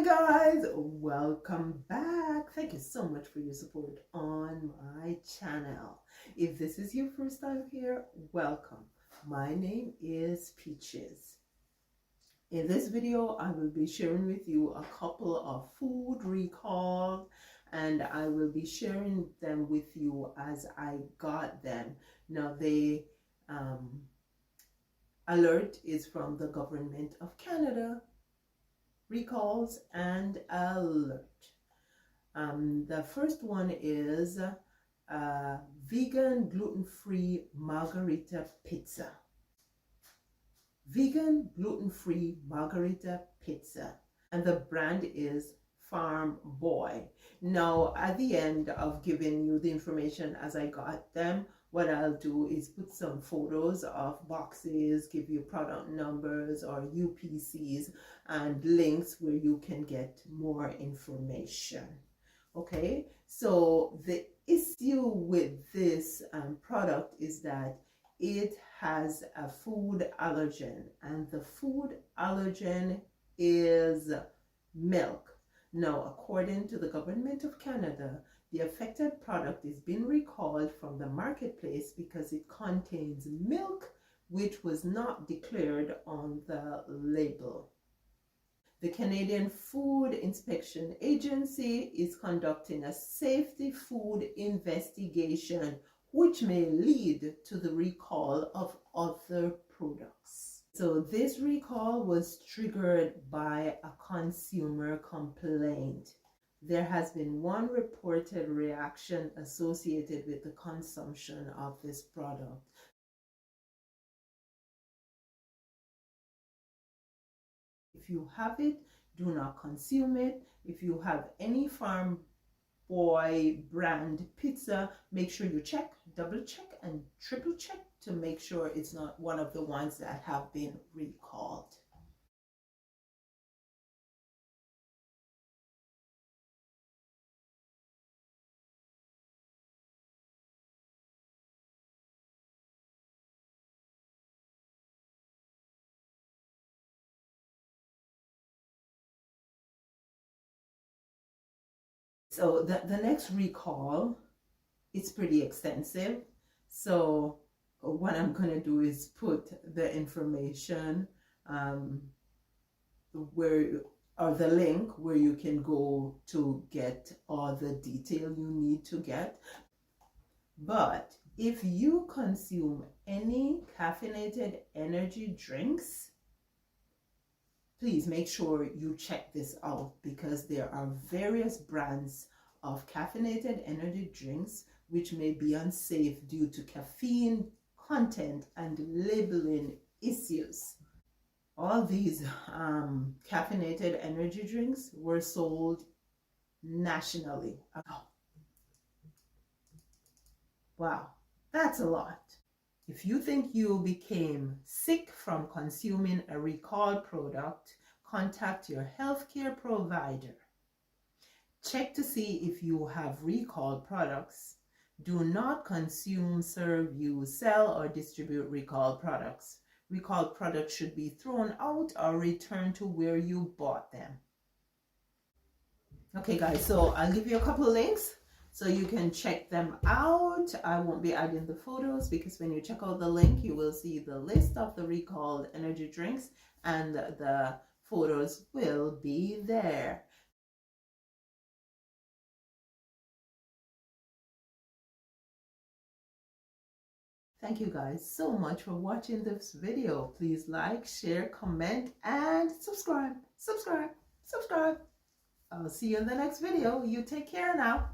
guys, welcome back. Thank you so much for your support on my channel. If this is your first time here, welcome. My name is Peaches. In this video, I will be sharing with you a couple of food recalls, and I will be sharing them with you as I got them. Now, the alert is from the Government of Canada. Recalls and alert. The first one is vegan gluten-free margarita pizza. Vegan gluten-free margarita pizza, and the brand is Farm Boy. Now, at the end of giving you the information as I got them, what I'll do is put some photos of boxes, give you product numbers or UPCs and links where you can get more information. Okay, so the issue with this product is that it has a food allergen, and the food allergen is milk. Now, according to the Government of Canada, the affected product is being recalled from the marketplace because it contains milk which was not declared on the label. The Canadian Food Inspection Agency is conducting a safety food investigation which may lead to the recall of other products. So this recall was triggered by a consumer complaint. There has been one reported reaction associated with the consumption of this product. If you have it, do not consume it. If you have any Farm Boy brand pizza, make sure you check, double check and triple check to make sure it's not one of the ones that have been recalled. So the next recall, it's pretty extensive. So what I'm going to do is put the information or the link where you can go to get all the detail you need to get. But if you consume any caffeinated energy drinks, please make sure you check this out, because there are various brands of caffeinated energy drinks which may be unsafe due to caffeine content and labeling issues. All these caffeinated energy drinks were sold nationally. Oh. Wow, that's a lot. If you think you became sick from consuming a recalled product, contact your healthcare provider. Check to see if you have recalled products. Do not consume, serve, use, sell, or distribute recalled products. Recalled products should be thrown out or returned to where you bought them. Okay guys, so I'll give you a couple links so you can check them out. I won't be adding the photos because when you check out the link, you will see the list of the recalled energy drinks and the photos will be there. Thank you guys so much for watching this video. Please like, share, comment, and subscribe. I'll see you in the next video. You take care now.